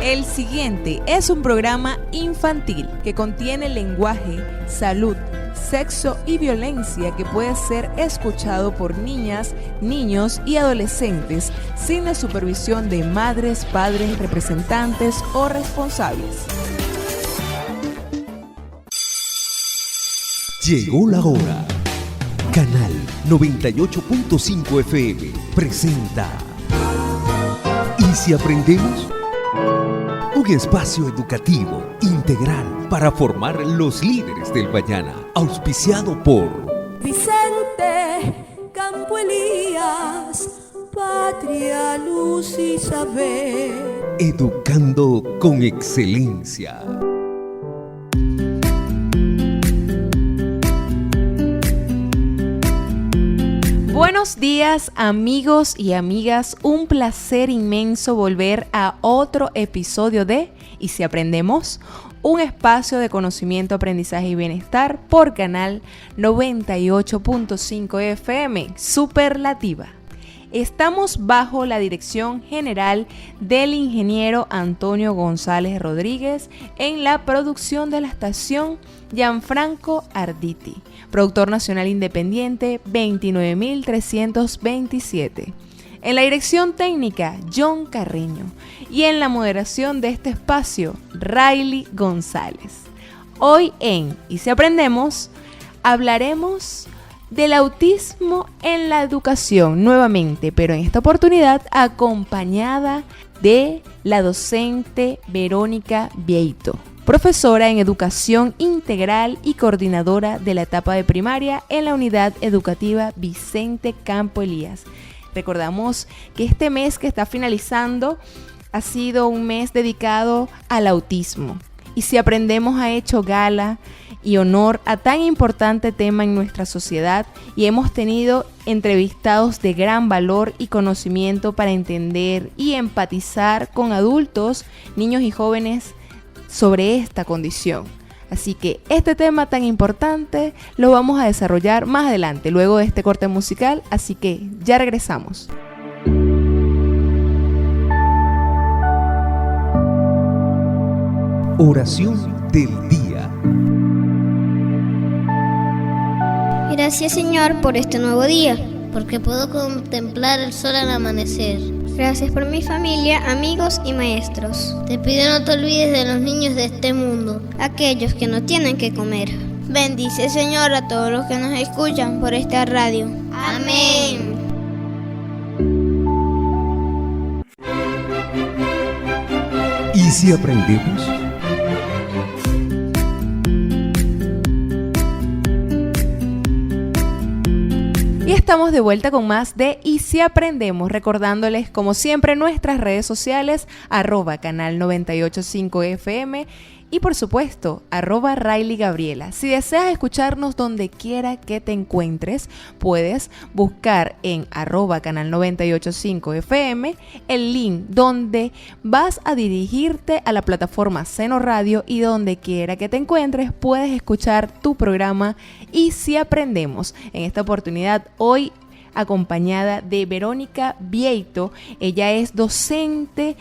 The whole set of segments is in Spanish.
El siguiente es un programa infantil que contiene lenguaje, salud, sexo y violencia que puede ser escuchado por niñas, niños y adolescentes sin la supervisión de madres, padres, representantes o responsables. Llegó la hora. Canal 98.5 FM presenta ¿Y si aprendemos? Un espacio educativo integral para formar los líderes del mañana, auspiciado por Vicente Campo Elías, Patria, Luz y Saber. Educando con excelencia. Buenos días, amigos y amigas, un placer inmenso volver a otro episodio de ¿Y si aprendemos? Un espacio de conocimiento, aprendizaje y bienestar por Canal 98.5 FM, Superlativa. Estamos bajo la dirección general del ingeniero Antonio González Rodríguez en la producción de la estación Gianfranco Arditi, productor nacional independiente 29327. En la dirección técnica, John Carreño. Y en la moderación de este espacio, Riley González. Hoy en ¿Y si aprendemos? Hablaremos del autismo en la educación nuevamente, pero en esta oportunidad acompañada de la docente Verónica Vieito, profesora en educación integral y coordinadora de la etapa de primaria en la unidad educativa Vicente Campo Elías. Recordamos que este mes que está finalizando ha sido un mes dedicado al autismo. Y si aprendemos ha hecho gala y honor a tan importante tema en nuestra sociedad y hemos tenido entrevistados de gran valor y conocimiento para entender y empatizar con adultos, niños y jóvenes sobre esta condición. Así que este tema tan importante lo vamos a desarrollar más adelante, luego de este corte musical, así que ya regresamos. Oración del día. Gracias, Señor, por este nuevo día, porque puedo contemplar el sol al amanecer. Gracias por mi familia, amigos y maestros. Te pido no te olvides de los niños de este mundo, aquellos que no tienen que comer. Bendice, Señor, a todos los que nos escuchan por esta radio. Amén. ¿Y si aprendemos? Y estamos de vuelta con más de ¿Y si aprendemos? Recordándoles como siempre nuestras redes sociales, @canal 985 FM y por supuesto, @Riley Gabriela. Si deseas escucharnos donde quiera que te encuentres, puedes buscar en @canal 985 FM el link donde vas a dirigirte a la plataforma Seno Radio y donde quiera que te encuentres puedes escuchar tu programa ¿Y si aprendemos? En esta oportunidad hoy acompañada de Verónica Vieito. Ella es docente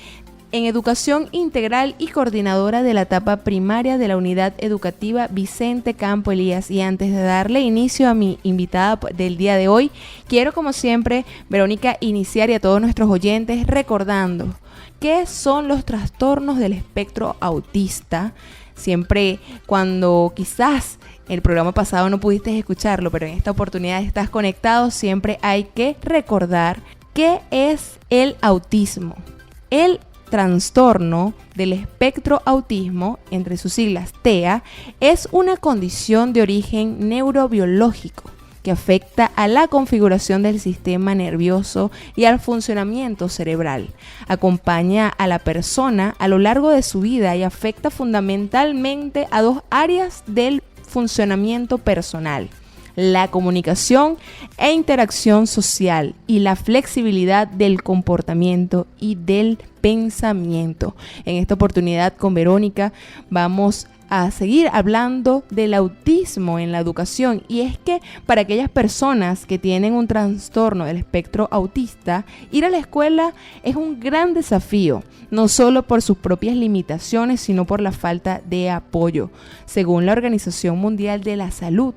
en educación integral y coordinadora de la etapa primaria de la unidad educativa Vicente Campo Elías. Y antes de darle inicio a mi invitada del día de hoy, quiero como siempre, Verónica, iniciar y a todos nuestros oyentes recordando qué son los trastornos del espectro autista. Siempre cuando quizás el programa pasado no pudiste escucharlo, pero en esta oportunidad estás conectado, siempre hay que recordar qué es el autismo. El trastorno del espectro autismo, entre sus siglas TEA, es una condición de origen neurobiológico que afecta a la configuración del sistema nervioso y al funcionamiento cerebral. Acompaña a la persona a lo largo de su vida y afecta fundamentalmente a dos áreas del funcionamiento personal: la comunicación e interacción social y la flexibilidad del comportamiento y del pensamiento. En esta oportunidad con Verónica vamos a seguir hablando del autismo en la educación, y es que para aquellas personas que tienen un trastorno del espectro autista, ir a la escuela es un gran desafío, no solo por sus propias limitaciones, sino por la falta de apoyo. Según la Organización Mundial de la Salud,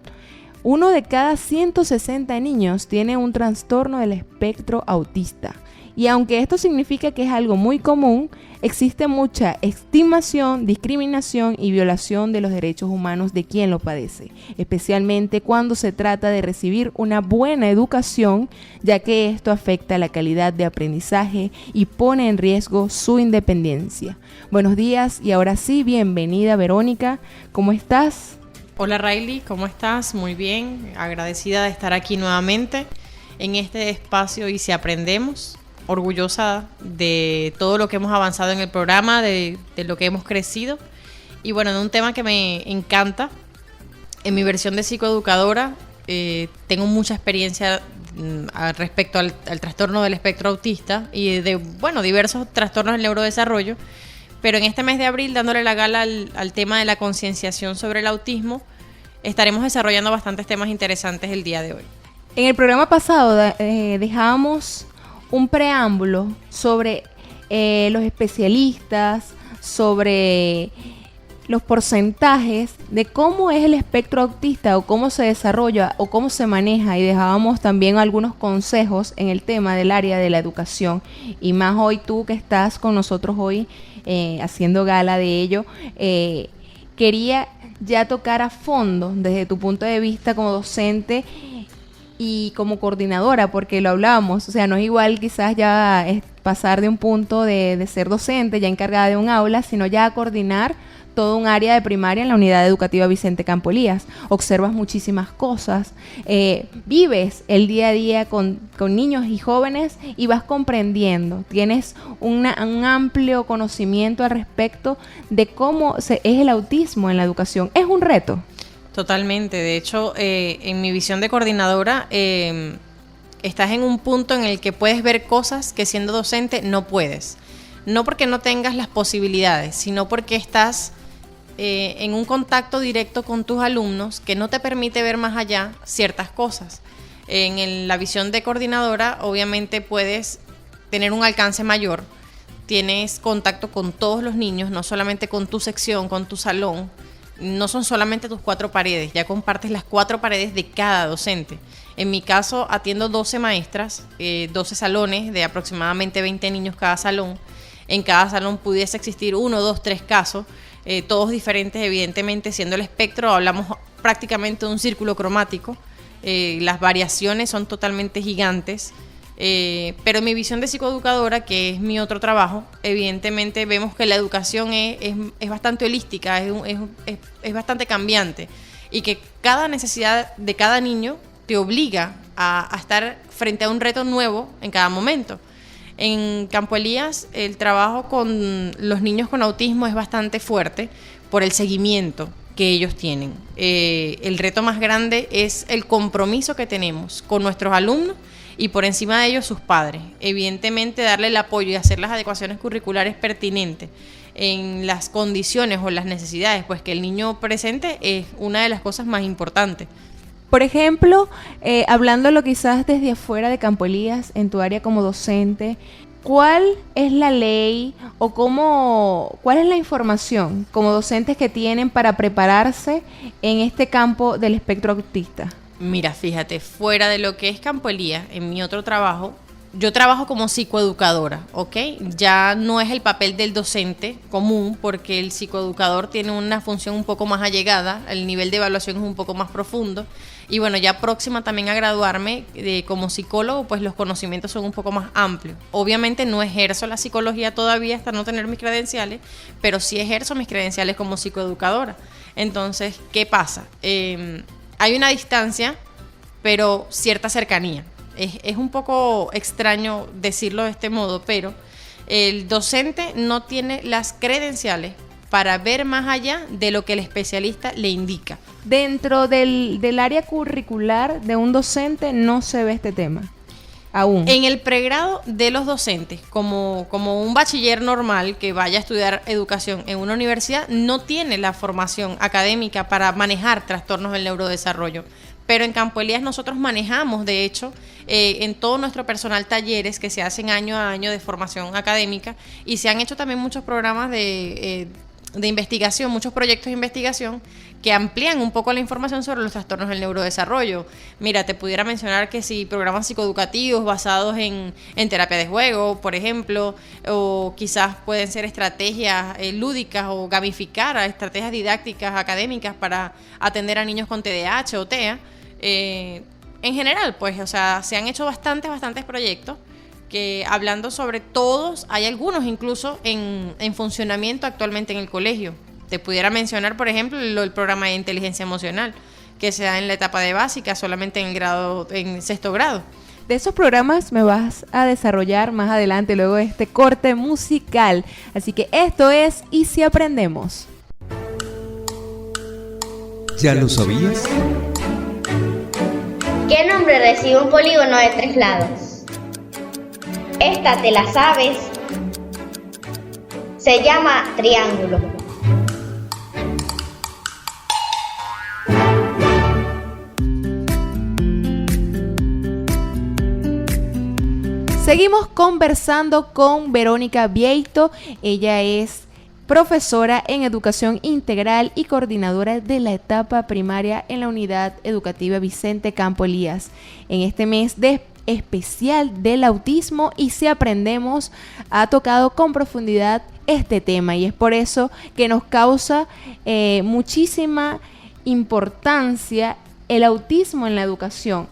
1 de cada 160 niños tiene un trastorno del espectro autista. Y aunque esto significa que es algo muy común, existe mucha estigmación, discriminación y violación de los derechos humanos de quien lo padece, especialmente cuando se trata de recibir una buena educación, ya que esto afecta la calidad de aprendizaje y pone en riesgo su independencia. Buenos días, y ahora sí, bienvenida Verónica, ¿cómo estás? Hola Riley, ¿cómo estás? Muy bien, agradecida de estar aquí nuevamente en este espacio Y Si Aprendemos. Orgullosa de todo lo que hemos avanzado en el programa, de lo que hemos crecido. Y bueno, en un tema que me encanta, en mi versión de psicoeducadora, tengo mucha experiencia respecto al trastorno del espectro autista y de diversos trastornos del neurodesarrollo. Pero en este mes de abril, dándole la gala al tema de la concienciación sobre el autismo, estaremos desarrollando bastantes temas interesantes el día de hoy. En el programa pasado dejábamos un preámbulo sobre los especialistas, sobre los porcentajes de cómo es el espectro autista o cómo se desarrolla o cómo se maneja, y dejábamos también algunos consejos en el tema del área de la educación, y más hoy tú que estás con nosotros hoy haciendo gala de ello. Quería ya tocar a fondo desde tu punto de vista como docente y como coordinadora, porque lo hablábamos, o sea, no es igual quizás ya es pasar de un punto de ser docente, ya encargada de un aula, sino ya a coordinar todo un área de primaria en la unidad educativa Vicente Campo Elías. Observas muchísimas cosas, vives el día a día con niños y jóvenes y vas comprendiendo, tienes un amplio conocimiento al respecto de cómo es el autismo en la educación. Es un reto. Totalmente. De hecho, en mi visión de coordinadora, estás en un punto en el que puedes ver cosas que siendo docente no puedes. No porque no tengas las posibilidades, sino porque estás en un contacto directo con tus alumnos que no te permite ver más allá ciertas cosas. En la visión de coordinadora, obviamente puedes tener un alcance mayor. Tienes contacto con todos los niños, no solamente con tu sección, con tu salón. No son solamente tus 4 paredes, ya compartes las 4 paredes de cada docente. En mi caso atiendo 12 maestras, 12 salones de aproximadamente 20 niños cada salón. En cada salón pudiese existir 1, 2, 3 casos, todos diferentes evidentemente, siendo el espectro, hablamos prácticamente de un círculo cromático. Las variaciones son totalmente gigantes. Pero en mi visión de psicoeducadora, que es mi otro trabajo, evidentemente vemos que la educación es bastante holística, es bastante cambiante, y que cada necesidad de cada niño te obliga a estar frente a un reto nuevo en cada momento. En Campo Elías el trabajo con los niños con autismo es bastante fuerte por el seguimiento que ellos tienen. El reto más grande es el compromiso que tenemos con nuestros alumnos y por encima de ellos sus padres. Evidentemente darle el apoyo y hacer las adecuaciones curriculares pertinentes en las condiciones o las necesidades pues que el niño presente es una de las cosas más importantes. Por ejemplo, hablándolo quizás desde afuera de Campo Elías, en tu área como docente, ¿cuál es la ley o cuál es la información como docentes que tienen para prepararse en este campo del espectro autista? Mira, fíjate, fuera de lo que es Campo Elías, en mi otro trabajo, yo trabajo como psicoeducadora, ¿ok? Ya no es el papel del docente común, porque el psicoeducador tiene una función un poco más allegada, el nivel de evaluación es un poco más profundo, y bueno, ya próxima también a graduarme como psicólogo, pues los conocimientos son un poco más amplios. Obviamente no ejerzo la psicología todavía hasta no tener mis credenciales, pero sí ejerzo mis credenciales como psicoeducadora. Entonces, ¿qué pasa? Hay una distancia, pero cierta cercanía. Es un poco extraño decirlo de este modo, pero el docente no tiene las credenciales para ver más allá de lo que el especialista le indica. Dentro del área curricular de un docente no se ve este tema. aún. En el pregrado de los docentes, como un bachiller normal que vaya a estudiar educación en una universidad, no tiene la formación académica para manejar trastornos del neurodesarrollo. Pero en Campo Elías nosotros manejamos, de hecho, en todo nuestro personal talleres que se hacen año a año de formación académica, y se han hecho también muchos programas de investigación, muchos proyectos de investigación que amplían un poco la información sobre los trastornos del neurodesarrollo. Mira, te pudiera mencionar que si programas psicoeducativos basados en terapia de juego, por ejemplo, o quizás pueden ser estrategias lúdicas o gamificar a estrategias didácticas académicas para atender a niños con TDAH o TEA. En general, pues, o sea, se han hecho bastantes proyectos que, hablando sobre todos, hay algunos incluso en funcionamiento actualmente en el colegio. Te pudiera mencionar, por ejemplo, el programa de inteligencia emocional, que se da en la etapa de básica, solamente en sexto grado. De esos programas me vas a desarrollar más adelante, luego de este corte musical. Así que esto es ¿Y si aprendemos? ¿Ya lo sabías? ¿Qué nombre recibe un polígono de 3 lados? Esta te la sabes. Se llama triángulo. Seguimos conversando con Verónica Vieito. Ella es profesora en educación integral y coordinadora de la etapa primaria en la unidad educativa Vicente Campo Elías. En este mes de especial del autismo y si aprendemos, ha tocado con profundidad este tema, y es por eso que nos causa muchísima importancia el autismo en la educación.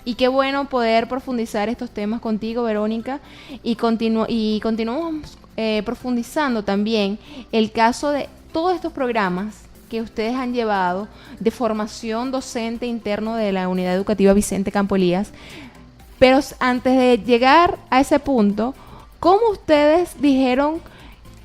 Y qué bueno poder profundizar estos temas contigo, Verónica, y continuamos profundizando también el caso de todos estos programas que ustedes han llevado de formación docente interno de la unidad educativa Vicente Campo Elías. Pero antes de llegar a ese punto, ¿cómo ustedes dijeron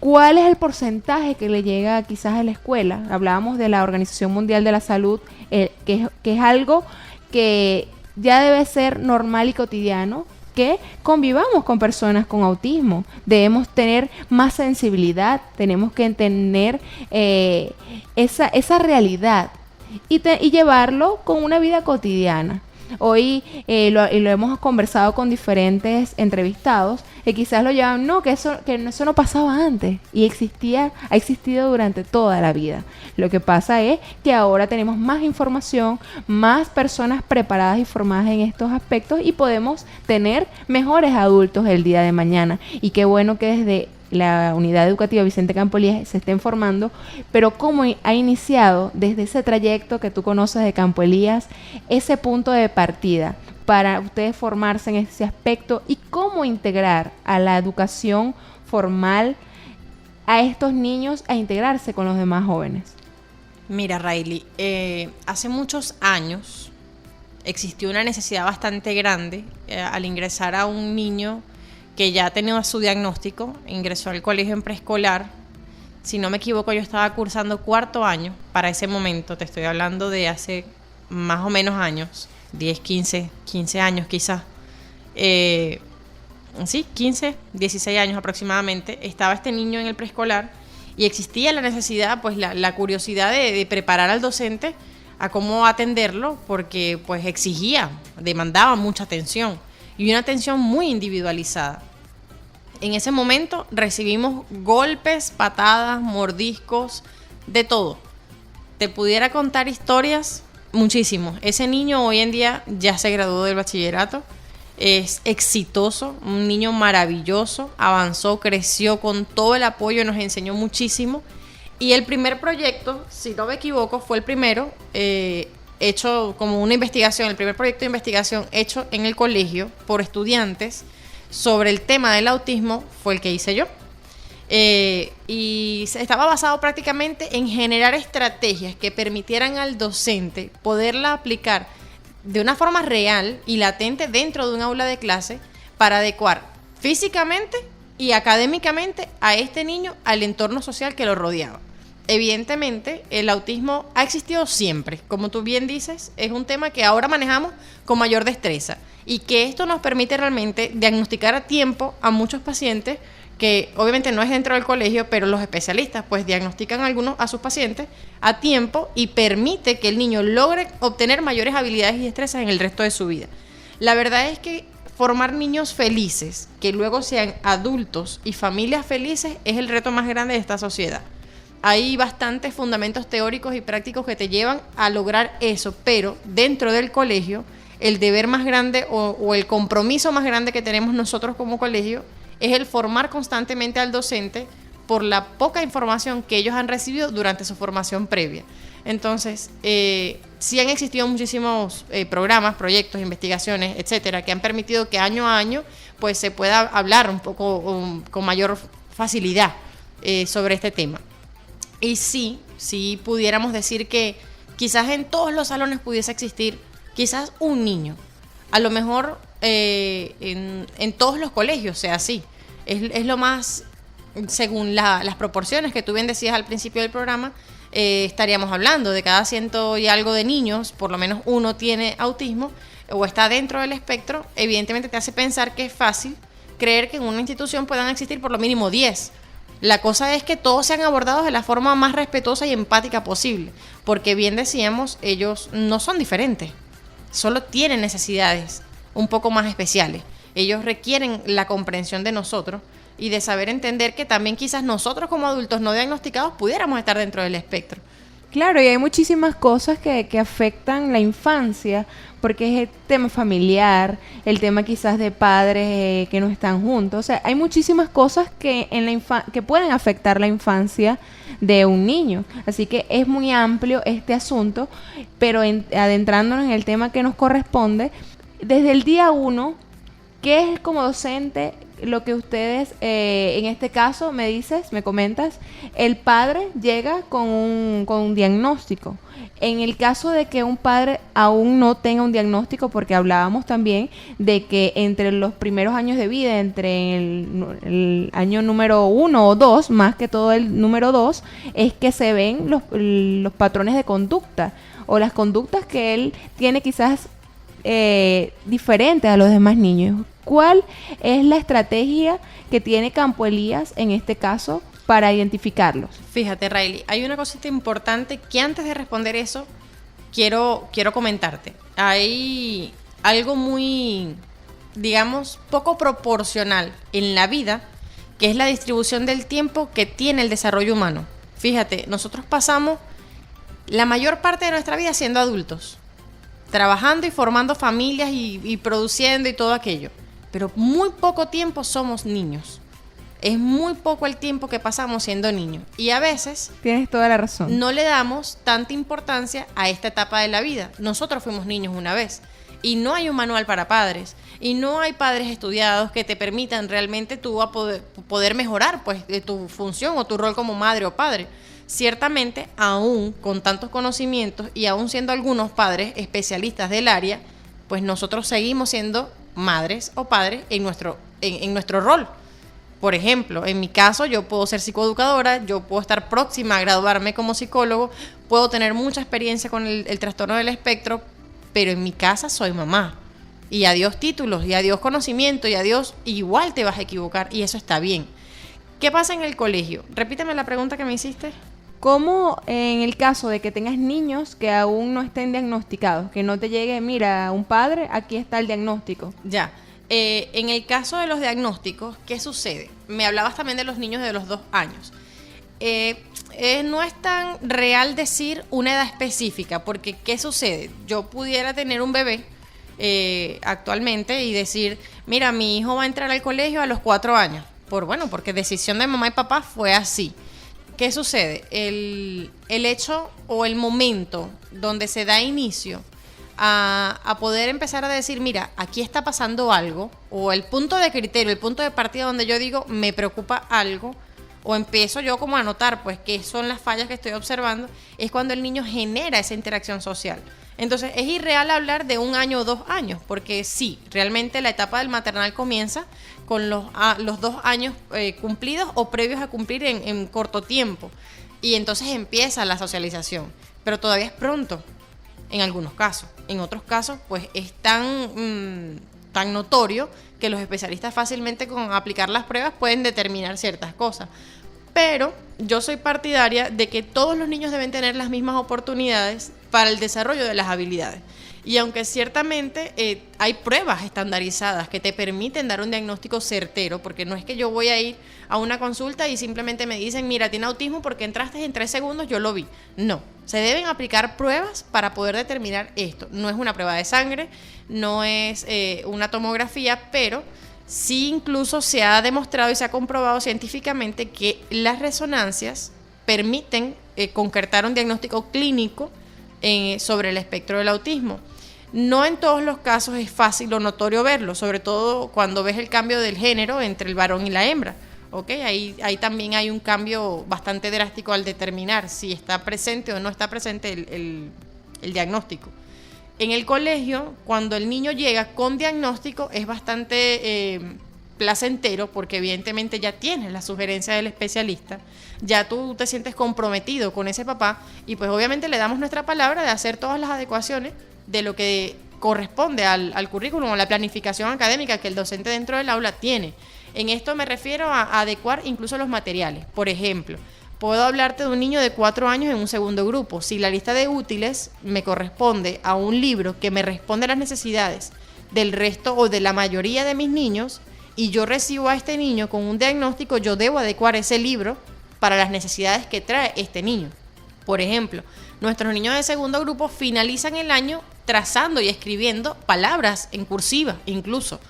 cuál es el porcentaje que le llega quizás a la escuela? Hablábamos de la Organización Mundial de la Salud, que es algo que ya debe ser normal y cotidiano, que convivamos con personas con autismo. Debemos tener más sensibilidad, tenemos que tener esa realidad y Hoy lo hemos conversado con diferentes entrevistados que quizás lo llevan, que eso no pasaba antes y ha existido durante toda la vida. Lo que pasa es que ahora tenemos más información, más personas preparadas y formadas en estos aspectos y podemos tener mejores adultos el día de mañana. Y qué bueno que desde la unidad educativa Vicente Campo Elías se estén formando, pero cómo ha iniciado desde ese trayecto que tú conoces de Campo Elías, ese punto de partida para ustedes formarse en ese aspecto y cómo integrar a la educación formal a estos niños a integrarse con los demás jóvenes. Mira, Rayleigh, hace muchos años existió una necesidad bastante grande al ingresar a un niño que ya tenía su diagnóstico, ingresó al colegio en preescolar. Si no me equivoco, yo estaba cursando 4º año para ese momento. Te estoy hablando de hace más o menos años, 10, 15 años quizás. Sí, 15, 16 años aproximadamente. Estaba este niño en el preescolar y existía la necesidad, pues la curiosidad de preparar al docente a cómo atenderlo, porque pues demandaba mucha atención. Y una atención muy individualizada. En ese momento recibimos golpes, patadas, mordiscos, de todo. Te pudiera contar historias, muchísimo. Ese niño hoy en día ya se graduó del bachillerato, es exitoso, un niño maravilloso, avanzó, creció con todo el apoyo, nos enseñó muchísimo. Y el primer proyecto, si no me equivoco, fue el primero, hecho como una investigación, el primer proyecto de investigación hecho en el colegio por estudiantes sobre el tema del autismo fue el que hice yo. Y estaba basado prácticamente en generar estrategias que permitieran al docente poderla aplicar de una forma real y latente dentro de un aula de clase para adecuar físicamente y académicamente a este niño al entorno social que lo rodeaba. evidentemente el autismo ha existido siempre. Como tú bien dices, es un tema que ahora manejamos con mayor destreza y que esto nos permite realmente diagnosticar a tiempo a muchos pacientes, que obviamente no es dentro del colegio, pero los especialistas pues diagnostican a sus pacientes a tiempo y permite que el niño logre obtener mayores habilidades y destrezas en el resto de su vida. La verdad es que formar niños felices, que luego sean adultos y familias felices, es el reto más grande de esta sociedad. Hay bastantes fundamentos teóricos y prácticos que te llevan a lograr eso, pero dentro del colegio, el deber más grande o el compromiso más grande que tenemos nosotros como colegio es el formar constantemente al docente por la poca información que ellos han recibido durante su formación previa. Entonces, sí han existido muchísimos programas, proyectos, investigaciones, etcétera, que han permitido que año a año pues se pueda hablar un poco con mayor facilidad sobre este tema. Y sí pudiéramos decir que quizás en todos los salones pudiese existir quizás un niño. A lo mejor en todos los colegios sea así. Es lo más, según las proporciones que tú bien decías al principio del programa, estaríamos hablando de cada 100 y algo de niños, por lo menos uno tiene autismo o está dentro del espectro. Evidentemente te hace pensar que es fácil creer que en una institución puedan existir por lo mínimo 10. La cosa es que todos sean abordados de la forma más respetuosa y empática posible, porque bien decíamos, ellos no son diferentes, solo tienen necesidades un poco más especiales. Ellos requieren la comprensión de nosotros y de saber entender que también quizás nosotros como adultos no diagnosticados pudiéramos estar dentro del espectro. Claro, y hay muchísimas cosas que afectan la infancia, porque es el tema familiar, el tema quizás de padres que no están juntos. O sea, hay muchísimas cosas que que pueden afectar la infancia de un niño. Así que es muy amplio este asunto, pero adentrándonos en el tema que nos corresponde, desde el día 1, ¿qué es como docente lo que ustedes, en este caso, me comentas, el padre llega con un diagnóstico? En el caso de que un padre aún no tenga un diagnóstico, porque hablábamos también de que entre los primeros años de vida, entre el año número 1 o 2, más que todo el número 2, es que se ven los patrones de conducta o las conductas que él tiene quizás diferentes a los demás niños. ¿Cuál es la estrategia que tiene Campo Elías en este caso para identificarlos? Fíjate, Riley, hay una cosita importante que antes de responder eso quiero comentarte. Hay algo muy, digamos, poco proporcional en la vida, que es la distribución del tiempo que tiene el desarrollo humano. Fíjate, nosotros pasamos la mayor parte de nuestra vida siendo adultos, trabajando y formando familias y produciendo y todo aquello. Pero muy poco tiempo somos niños. Es muy poco el tiempo que pasamos siendo niños. Y a veces... Tienes toda la razón. No le damos tanta importancia a esta etapa de la vida. Nosotros fuimos niños una vez. Y no hay un manual para padres. Y no hay padres estudiados que te permitan realmente tú a poder mejorar pues tu función o tu rol como madre o padre. Ciertamente, aún con tantos conocimientos y aún siendo algunos padres especialistas del área, pues nosotros seguimos siendo madres o padres en nuestro rol. Por ejemplo, en mi caso, yo puedo ser psicoeducadora, yo puedo estar próxima a graduarme como psicólogo, puedo tener mucha experiencia con el trastorno del espectro, pero en mi casa soy mamá. Y adiós títulos, y adiós conocimiento, y adiós, igual te vas a equivocar, y eso está bien. ¿Qué pasa en el colegio? Repíteme la pregunta que me hiciste. ¿Cómo en el caso de que tengas niños que aún no estén diagnosticados, que no te llegue, mira, un padre, aquí está el diagnóstico? Ya, en el caso de los diagnósticos, ¿qué sucede? Me hablabas también de los niños de los 2 años. No es tan real decir una edad específica, porque ¿qué sucede? Yo pudiera tener un bebé actualmente y decir, mira, mi hijo va a entrar al colegio a los 4 años, porque decisión de mamá y papá fue así. ¿Qué sucede? El hecho o el momento donde se da inicio a poder empezar a decir, mira, aquí está pasando algo, o el punto de criterio, el punto de partida donde yo digo, me preocupa algo, o empiezo yo como a notar, pues, qué son las fallas que estoy observando, es cuando el niño genera esa interacción social. Entonces es irreal hablar de 1 año o 2 años, porque sí, realmente la etapa del maternal comienza con los 2 años cumplidos o previos a cumplir en corto tiempo. Y entonces empieza la socialización, pero todavía es pronto en algunos casos. En otros casos, pues es tan notorio que los especialistas fácilmente con aplicar las pruebas pueden determinar ciertas cosas. Pero yo soy partidaria de que todos los niños deben tener las mismas oportunidades para el desarrollo de las habilidades. Y aunque ciertamente hay pruebas estandarizadas que te permiten dar un diagnóstico certero, porque no es que yo voy a ir a una consulta y simplemente me dicen, mira, tiene autismo porque entraste en 3 segundos, yo lo vi. No, se deben aplicar pruebas para poder determinar esto. No es una prueba de sangre, no es una tomografía, pero sí incluso se ha demostrado y se ha comprobado científicamente que las resonancias permiten concretar un diagnóstico clínico sobre el espectro del autismo. No en todos los casos es fácil o notorio verlo, sobre todo cuando ves el cambio del género entre el varón y la hembra. ¿Okay? Ahí también hay un cambio bastante drástico al determinar si está presente o no está presente el diagnóstico. En el colegio, cuando el niño llega con diagnóstico, es bastante placentero porque evidentemente ya tienes la sugerencia del especialista, ya tú te sientes comprometido con ese papá y pues obviamente le damos nuestra palabra de hacer todas las adecuaciones de lo que corresponde al currículum o a la planificación académica que el docente dentro del aula tiene. En esto me refiero a adecuar incluso los materiales. Por ejemplo, puedo hablarte de un niño de 4 años en un segundo grupo. Si la lista de útiles me corresponde a un libro que me responde a las necesidades del resto o de la mayoría de mis niños y yo recibo a este niño con un diagnóstico, yo debo adecuar ese libro para las necesidades que trae este niño. Por ejemplo, nuestros niños de segundo grupo finalizan el año trazando y escribiendo palabras en cursiva incluso,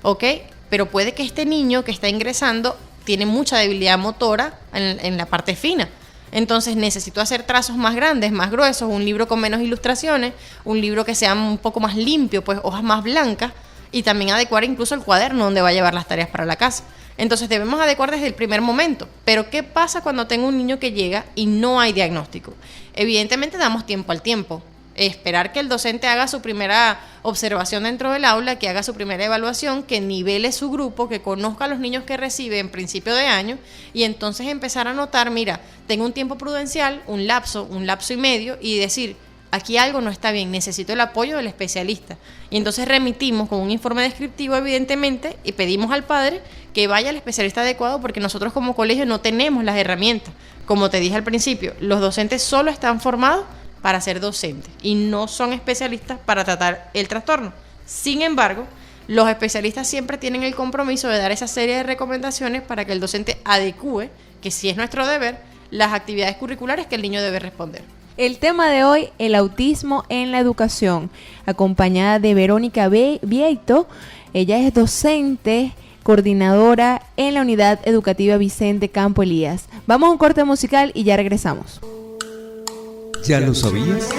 ¿ok? Pero puede que este niño que está ingresando tiene mucha debilidad motora en la parte fina. Entonces necesito hacer trazos más grandes, más gruesos, un libro con menos ilustraciones, un libro que sea un poco más limpio, pues hojas más blancas, y también adecuar incluso el cuaderno donde va a llevar las tareas para la casa. Entonces debemos adecuar desde el primer momento. Pero ¿qué pasa cuando tengo un niño que llega y no hay diagnóstico? Evidentemente damos tiempo al tiempo. Esperar que el docente haga su primera observación dentro del aula, que haga su primera evaluación, que nivele su grupo, que conozca a los niños que recibe en principio de año y entonces empezar a notar, mira, tengo un tiempo prudencial, un lapso y medio y decir, aquí algo no está bien, necesito el apoyo del especialista. Y entonces remitimos con un informe descriptivo, evidentemente, y pedimos al padre que vaya al especialista adecuado porque nosotros como colegio no tenemos las herramientas. Como te dije al principio, los docentes solo están formados para ser docentes y no son especialistas para tratar el trastorno. Sin embargo, los especialistas siempre tienen el compromiso de dar esa serie de recomendaciones para que el docente adecúe, que sí es nuestro deber, las actividades curriculares que el niño debe responder. El tema de hoy, el autismo en la educación, acompañada de Verónica Vieito. Ella es docente, coordinadora en la Unidad Educativa Vicente Campo Elías. Vamos a un corte musical y ya regresamos. ¿Ya lo sabías?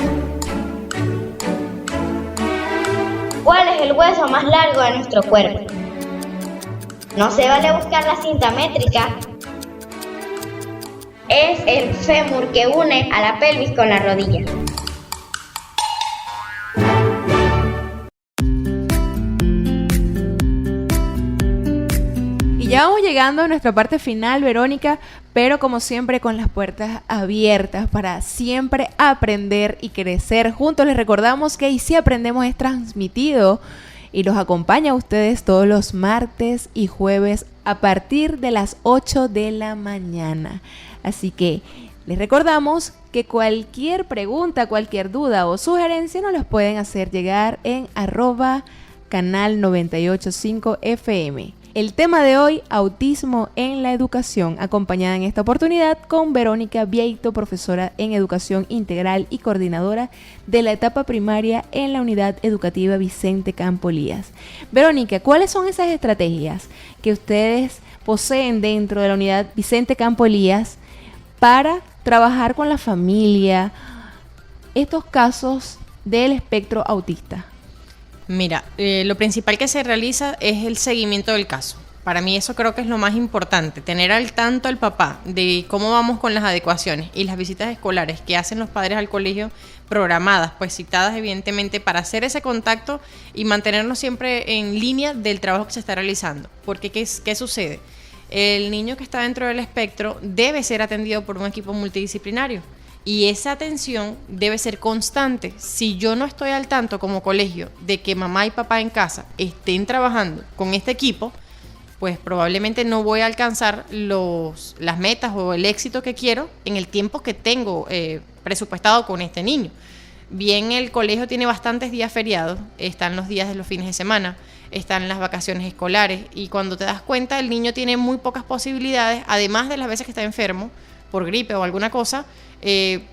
¿Cuál es el hueso más largo de nuestro cuerpo? No se vale buscar la cinta métrica. Es el fémur que une a la pelvis con la rodilla. Y ya vamos llegando a nuestra parte final, Verónica, pero como siempre con las puertas abiertas para siempre aprender y crecer juntos. Les recordamos que Y Si Aprendemos es transmitido y los acompaña a ustedes todos los martes y jueves a partir de las 8 de la mañana. Así que les recordamos que cualquier pregunta, cualquier duda o sugerencia nos las pueden hacer llegar en @canal985fm. El tema de hoy, autismo en la educación, acompañada en esta oportunidad con Verónica Vieito, profesora en educación integral y coordinadora de la etapa primaria en la Unidad Educativa Vicente Campo Elías. Verónica, ¿cuáles son esas estrategias que ustedes poseen dentro de la Unidad Vicente Campo Elías para trabajar con la familia estos casos del espectro autista? Mira, lo principal que se realiza es el seguimiento del caso. Para mí eso creo que es lo más importante, tener al tanto al papá de cómo vamos con las adecuaciones y las visitas escolares que hacen los padres al colegio, programadas, pues citadas evidentemente para hacer ese contacto y mantenernos siempre en línea del trabajo que se está realizando. Porque ¿qué sucede? El niño que está dentro del espectro debe ser atendido por un equipo multidisciplinario y esa atención debe ser constante. Si yo no estoy al tanto como colegio de que mamá y papá en casa estén trabajando con este equipo, pues probablemente no voy a alcanzar las metas o el éxito que quiero en el tiempo que tengo presupuestado con este niño. Bien, el colegio tiene bastantes días feriados, están los días de los fines de semana, están las vacaciones escolares y cuando te das cuenta el niño tiene muy pocas posibilidades, además de las veces que está enfermo por gripe o alguna cosa,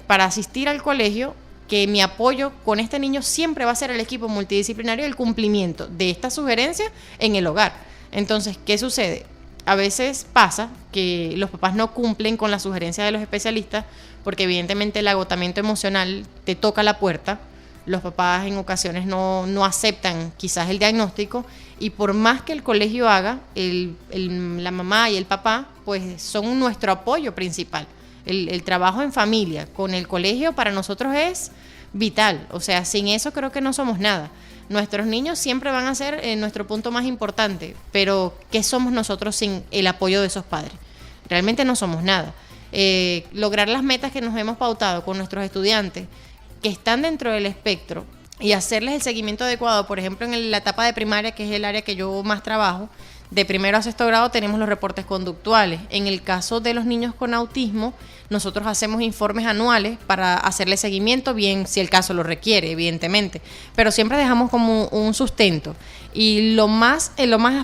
para asistir al colegio, que mi apoyo con este niño siempre va a ser el equipo multidisciplinario y el cumplimiento de esta sugerencia en el hogar. Entonces, ¿qué sucede? A veces pasa que los papás no cumplen con la sugerencia de los especialistas porque evidentemente el agotamiento emocional te toca la puerta. Los papás en ocasiones no aceptan quizás el diagnóstico y por más que el colegio haga, la mamá y el papá pues son nuestro apoyo principal. El trabajo en familia con el colegio para nosotros es vital. O sea, sin eso creo que no somos nada. Nuestros niños siempre van a ser nuestro punto más importante, pero ¿qué somos nosotros sin el apoyo de esos padres? Realmente no somos nada. Lograr las metas que nos hemos pautado con nuestros estudiantes que están dentro del espectro y hacerles el seguimiento adecuado, por ejemplo, en la etapa de primaria, que es el área que yo más trabajo, de primero a sexto grado tenemos los reportes conductuales. En el caso de los niños con autismo, nosotros hacemos informes anuales para hacerle seguimiento, bien si el caso lo requiere, evidentemente, pero siempre dejamos como un sustento. Y lo más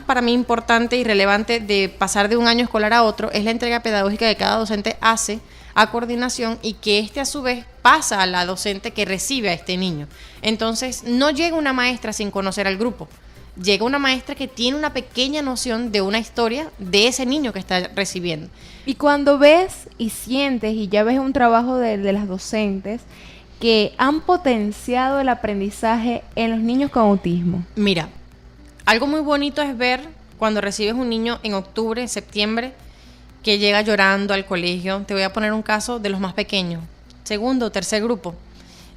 para mí importante y relevante de pasar de un año escolar a otro es la entrega pedagógica que cada docente hace a coordinación y que a su vez pasa a la docente que recibe a este niño. Entonces, no llega una maestra sin conocer al grupo. Llega una maestra que tiene una pequeña noción de una historia de ese niño que está recibiendo. Y cuando ves y sientes y ya ves un trabajo de las docentes que han potenciado el aprendizaje en los niños con autismo. Mira, algo muy bonito es ver cuando recibes un niño en octubre, septiembre, que llega llorando al colegio. Te voy a poner un caso de los más pequeños, segundo o tercer grupo.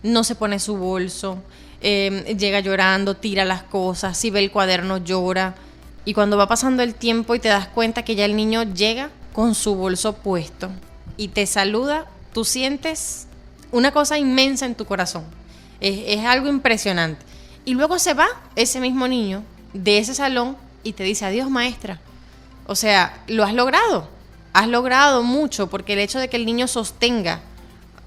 No se pone su bolso, llega llorando, tira las cosas, si ve el cuaderno llora, y cuando va pasando el tiempo y te das cuenta que ya el niño llega con su bolso puesto y te saluda, tú sientes una cosa inmensa en tu corazón, es algo impresionante. Y luego se va ese mismo niño de ese salón y te dice: adiós, maestra. O sea, lo has logrado mucho, porque el hecho de que el niño sostenga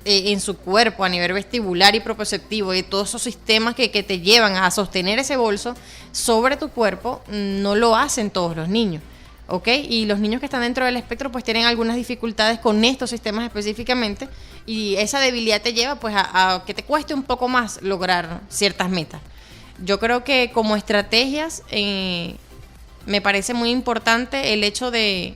en su cuerpo a nivel vestibular y propioceptivo y todos esos sistemas que te llevan a sostener ese bolso sobre tu cuerpo, no lo hacen todos los niños, ¿ok? Y los niños que están dentro del espectro pues tienen algunas dificultades con estos sistemas específicamente, y esa debilidad te lleva pues a que te cueste un poco más lograr ciertas metas. Yo creo que como estrategias me parece muy importante el hecho de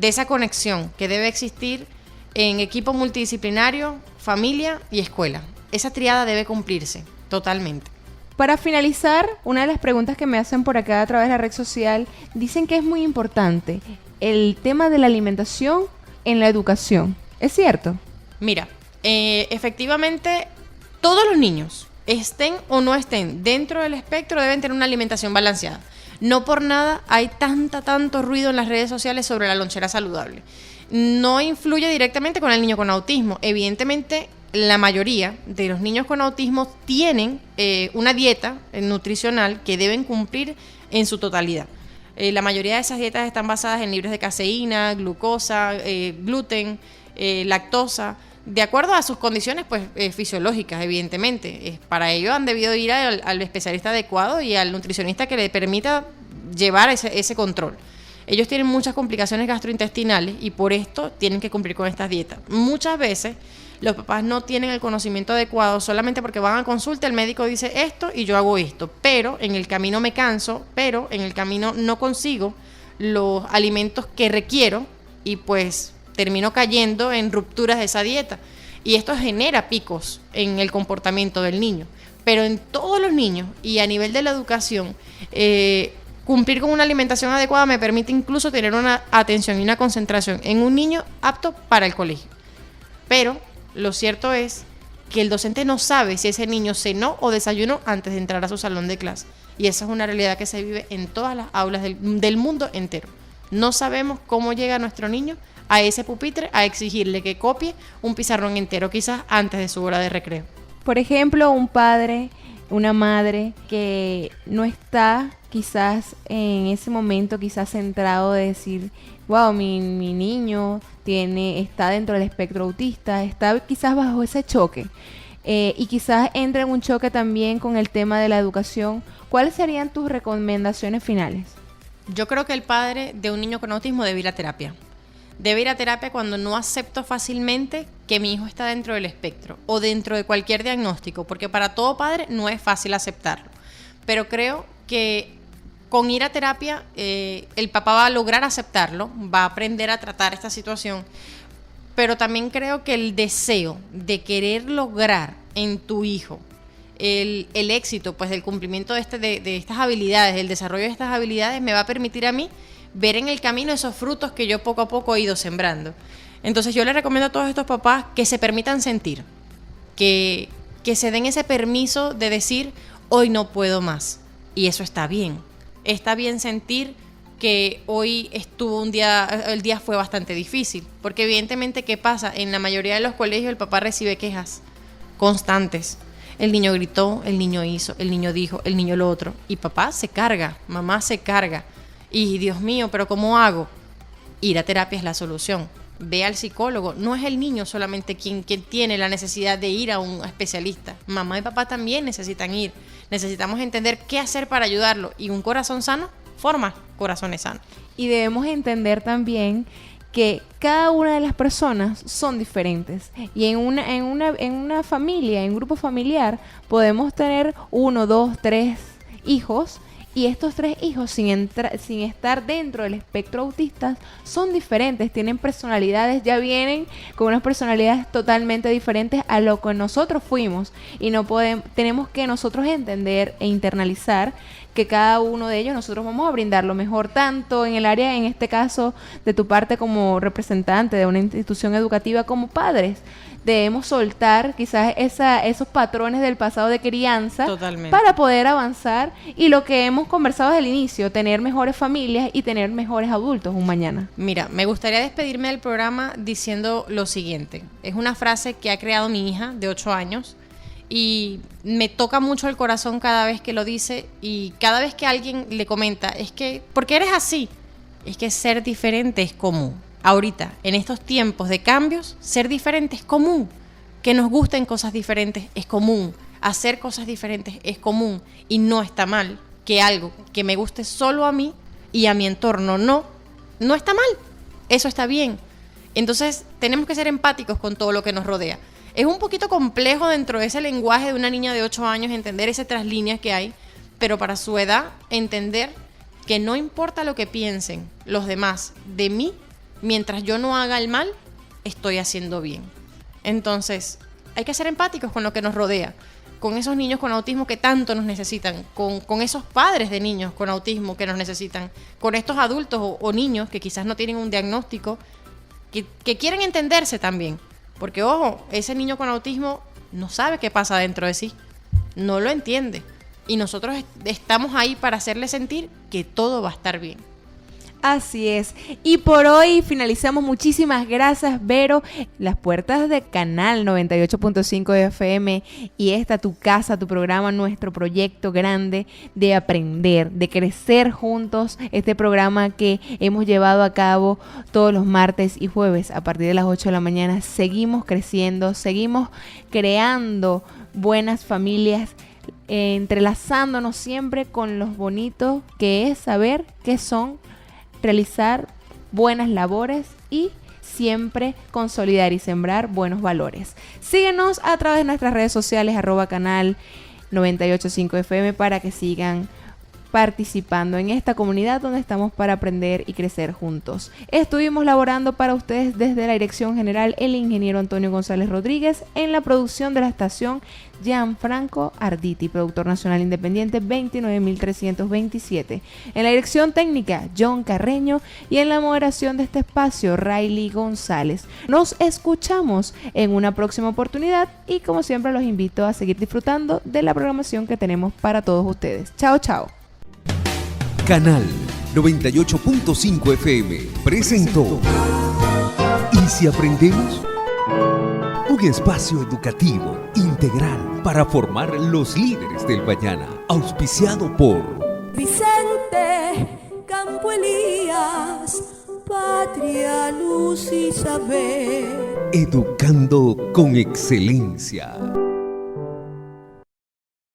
esa conexión que debe existir en equipo multidisciplinario, familia y escuela. Esa triada debe cumplirse totalmente. Para finalizar, una de las preguntas que me hacen por acá a través de la red social, dicen que es muy importante el tema de la alimentación en la educación. ¿Es cierto? Mira, efectivamente, todos los niños, estén o no estén dentro del espectro, deben tener una alimentación balanceada. No por nada hay tanto ruido en las redes sociales sobre la lonchera saludable. No influye directamente con el niño con autismo. Evidentemente, la mayoría de los niños con autismo tienen una dieta nutricional que deben cumplir en su totalidad. La mayoría de esas dietas están basadas en libres de caseína, glucosa, gluten, lactosa, de acuerdo a sus condiciones pues fisiológicas, evidentemente. Para ello han debido ir al especialista adecuado y al nutricionista que le permita llevar ese control. Ellos tienen muchas complicaciones gastrointestinales y por esto tienen que cumplir con estas dietas. Muchas veces los papás no tienen el conocimiento adecuado solamente porque van a consulta, el médico dice esto y yo hago esto, pero en el camino me canso, pero en el camino no consigo los alimentos que requiero y pues termino cayendo en rupturas de esa dieta. Y esto genera picos en el comportamiento del niño. Pero en todos los niños y a nivel de la educación, Cumplir con una alimentación adecuada me permite incluso tener una atención y una concentración en un niño apto para el colegio. Pero lo cierto es que el docente no sabe si ese niño cenó o desayunó antes de entrar a su salón de clase. Y esa es una realidad que se vive en todas las aulas del mundo entero. No sabemos cómo llega nuestro niño a ese pupitre a exigirle que copie un pizarrón entero, quizás antes de su hora de recreo. Por ejemplo, un padre, una madre que no está quizás en ese momento quizás centrado de decir, wow, mi niño está dentro del espectro autista, está quizás bajo ese choque. Y quizás entra en un choque también con el tema de la educación. ¿Cuáles serían tus recomendaciones finales? Yo creo que el padre de un niño con autismo debe ir a terapia. Debe ir a terapia cuando no acepto fácilmente que mi hijo está dentro del espectro o dentro de cualquier diagnóstico, porque para todo padre no es fácil aceptarlo. Pero creo que con ir a terapia el papá va a lograr aceptarlo, va a aprender a tratar esta situación, pero también creo que el deseo de querer lograr en tu hijo el éxito, pues del cumplimiento de estas habilidades, el desarrollo de estas habilidades, me va a permitir a mí ver en el camino esos frutos que yo poco a poco he ido sembrando. Entonces yo le recomiendo a todos estos papás que se permitan sentir, que se den ese permiso de decir, hoy no puedo más. Y eso está bien. Está bien sentir que hoy el día fue bastante difícil. Porque evidentemente, ¿qué pasa? En la mayoría de los colegios el papá recibe quejas constantes. El niño gritó, el niño hizo, el niño dijo, el niño lo otro. Y papá se carga, mamá se carga. Y Dios mío, ¿pero cómo hago? Ir a terapia es la solución. Ve al psicólogo. No es el niño solamente quien tiene la necesidad de ir a un especialista. Mamá y papá también necesitan ir. Necesitamos entender qué hacer para ayudarlo. Y un corazón sano forma corazones sanos. Y debemos entender también que cada una de las personas son diferentes. Y en una familia, en un grupo familiar, podemos tener 1, 2, 3 hijos. Y estos 3 hijos, sin estar dentro del espectro autista, son diferentes, tienen personalidades, ya vienen con unas personalidades totalmente diferentes a lo que nosotros fuimos. Y tenemos que nosotros entender e internalizar que cada uno de ellos nosotros vamos a brindar lo mejor, tanto en el área, en este caso, de tu parte como representante de una institución educativa, como padres. Debemos soltar quizás esos patrones del pasado de crianza. Totalmente. Para poder avanzar y lo que hemos conversado desde el inicio, tener mejores familias y tener mejores adultos un mañana. Mira, me gustaría despedirme del programa diciendo lo siguiente. Es una frase que ha creado mi hija de 8 años y me toca mucho el corazón cada vez que lo dice y cada vez que alguien le comenta, es que, ¿por qué eres así? Es que ser diferente es común. Ahorita, en estos tiempos de cambios, ser diferente es común. Que nos gusten cosas diferentes es común. Hacer cosas diferentes es común. Y no está mal que algo que me guste solo a mí y a mi entorno no está mal. Eso está bien. Entonces, tenemos que ser empáticos con todo lo que nos rodea. Es un poquito complejo dentro de ese lenguaje de una niña de 8 años entender esas traslíneas que hay, pero para su edad, entender que no importa lo que piensen los demás de mí, mientras yo no haga el mal, estoy haciendo bien. Entonces, hay que ser empáticos con lo que nos rodea, con esos niños con autismo que tanto nos necesitan, con esos padres de niños con autismo que nos necesitan, con estos adultos o niños que quizás no tienen un diagnóstico, que quieren entenderse también. Porque, ojo, ese niño con autismo no sabe qué pasa dentro de sí, no lo entiende. Y nosotros estamos ahí para hacerle sentir que todo va a estar bien. Así es. Y por hoy finalizamos. Muchísimas gracias, Vero. Las puertas de Canal 98.5 FM y esta tu casa, tu programa, nuestro proyecto grande de aprender, de crecer juntos. Este programa que hemos llevado a cabo todos los martes y jueves a partir de las 8 de la mañana. Seguimos creciendo, seguimos creando buenas familias, entrelazándonos siempre con los bonitos que es saber qué son, realizar buenas labores y siempre consolidar y sembrar buenos valores. Síguenos a través de nuestras redes sociales @canal 985 FM para que sigan participando en esta comunidad donde estamos para aprender y crecer juntos. Estuvimos laborando para ustedes desde la dirección general el ingeniero Antonio González Rodríguez, en la producción de la estación Gianfranco Arditi, productor nacional independiente 29327, en la dirección técnica John Carreño y en la moderación de este espacio Riley González. Nos escuchamos en una próxima oportunidad y como siempre los invito a seguir disfrutando de la programación que tenemos para todos ustedes. Chao, chao. Canal 98.5 FM presentó ¿Y si aprendemos? Un espacio educativo integral para formar los líderes del mañana, auspiciado por Vicente Campo Elías, Patria, Luz y Saber. Educando con Excelencia.